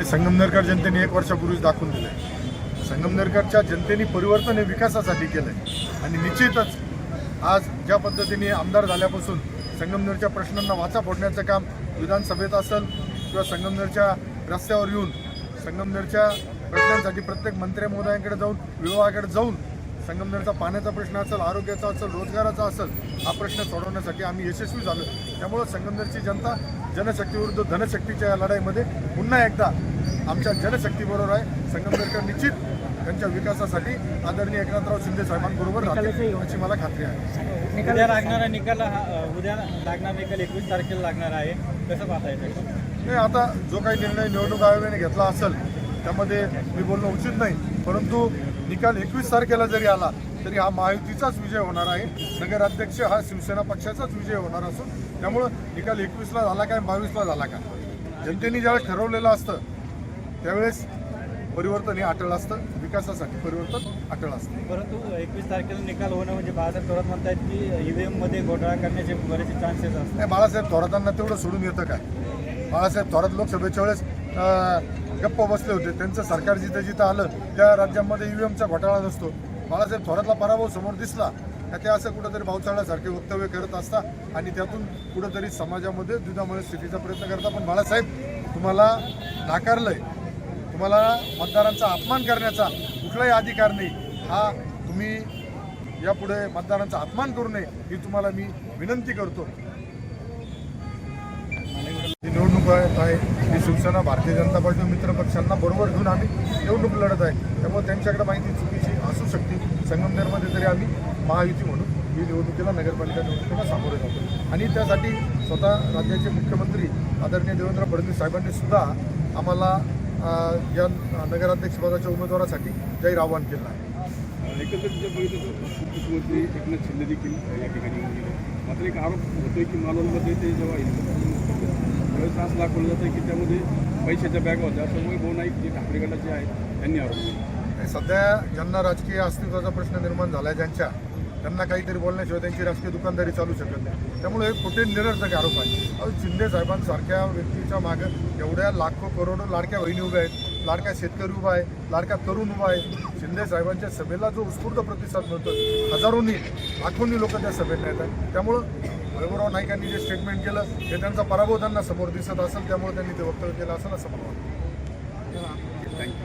हे संगमनेरकर जनतेने 1 वर्षापूर्वीच दाखवून दिलं आहे. संगमनेरकरच्या जनतेने परिवर्तन हे विकासासाठी केलं आहे आणि निश्चितच आज ज्या पद्धतीने आमदार झाल्यापासून संगमनेरच्या प्रश्नांना वाचा फोडण्याचं काम विधानसभेत असेल किंवा संगमनेरच्या रस्त्यावर येऊन संगमनेरच्या प्रश्नांसाठी प्रत्येक मंत्री महोदयांकडे जाऊन विभागाकडे जाऊन संगमनेरचा पाण्याचा प्रश्न असेल, आरोग्याचा असेल, रोजगाराचा असेल, हा प्रश्न सोडवण्यासाठी आम्ही यशस्वी झालो. त्यामुळं संगमनेरची जनता जनशक्तीविरुद्ध धनशक्तीच्या या लढाईमध्ये पुन्हा एकदा आमच्या जनशक्तीबरोबर आहे. संगमनेरकर निश्चित त्यांच्या विकासासाठी आदरणीय एकनाथराव शिंदे साहेबांबरोबर राहतील याची मला खात्री आहे. उद्या लागणारा निकाल उद्या लागणारा निकाल 21 तारखेला लागणार आहे, कसं पाहता येतं? नाही, आता जो काही निर्णय निवडणूक आयोगाने घेतला असेल त्यामध्ये मी बोलणं उचित नाही, परंतु निकाल 21 तारखेला जरी आला तरी हा महायुतीचाच विजय होणार आहे. नगराध्यक्ष हा शिवसेना पक्षाचाच विजय होणार असून त्यामुळं निकाल 21ला झाला काय 22ला झाला काय, जनतेने ज्यावेळेस ठरवलेलं असतं त्यावेळेस परिवर्तन हे अटळ असतं, विकासासाठी परिवर्तन अटळ असतं. परंतु 21 तारखेला निकाल होणं म्हणजे बाळासाहेब थोरात म्हणतात की ईव्हीएममध्ये घोटाळा करण्याचे बरेचसे चान्सेस असतात. नाही, बाळासाहेब थोरातांना तेवढं सोडून येतं काय? बाळासाहेब थोरात लोकसभेच्या वेळेस गप्प बसले होते. त्यांचं सरकार जिथं जिथं आलं त्या राज्यांमध्ये ईव्हीएमचा घोटाळा नसतो. बाळासाहेब थोरातला पराभव समोर दिसला का ते असं कुठंतरी भावचाळण्यासारखे वक्तव्य करत असतात आणि त्यातून कुठंतरी समाजामध्ये दुधामुळे स्थितीचा प्रयत्न करता. पण बाळासाहेब, तुम्हाला नाकारलंय, तुम्हाला मतदारांचा अपमान करण्याचा कुठलाही अधिकार नाही. हा तुम्ही यापुढे मतदारांचा अपमान करू नये ही तुम्हाला मी विनंती करतो. निवडणूक आहे ही शिवसेना भारतीय जनता पार्टी मित्र पक्षांना बरोबर घेऊन आम्ही निवडणूक लढत आहे. त्यामुळे त्यांच्याकडे माहिती चुकीची असू शकते. संगमनेरमध्ये तरी आम्ही महायुती म्हणून ही निवडणुकीला नगरपालिका निवडणुकीला सामोरे जातो आणि त्यासाठी स्वतः राज्याचे मुख्यमंत्री आदरणीय देवेंद्र फडणवीस साहेबांनी सुद्धा आम्हाला या नगराध्यक्षपदाच्या उमेदवारासाठी जाहीर आवाहन केलं आहे. एकंदरीत जर बघितलं तर मुख्यमंत्री एकनाथ शिंदे देखील या ठिकाणी येऊन गेले. मात्र एक आरोप होतोय की मालवणमध्ये ते जेव्हा त्यावेळेस असं दाखवलं जातं की त्यामध्ये पैशाच्या बॅगा होत्या. असं वैभव नाईक जे ठाकरे गटाचे आहेत त्यांनी आरोप केले. सध्या ज्यांना राजकीय अस्तित्वाचा प्रश्न निर्माण झाला आहे त्यांना काहीतरी बोलण्याशिवाय त्यांची राजकीय दुकानदारी चालू शकत नाही. त्यामुळे हे कुठे निरर्थक आरोप आहे. शिंदे साहेबांसारख्या व्यक्तीच्या मागे एवढ्या लाखो करोडो लाडक्या बहिणी उभ्या आहेत, लाडका शेतकरी उभा आहे, लाडका तरुण उभा आहे. शिंदे साहेबांच्या सभेला जो उत्स्फूर्त प्रतिसाद मिळतो, हजारोंनी लाखोंनी लोक त्या सभेत येतात. त्यामुळं वैभवराव नाईकांनी जे स्टेटमेंट केलं हे त्यांचा पराभव त्यांना समोर दिसत असेल, त्यामुळे त्यांनी ते वक्तव्य केलं असेल असं मला वाटतं.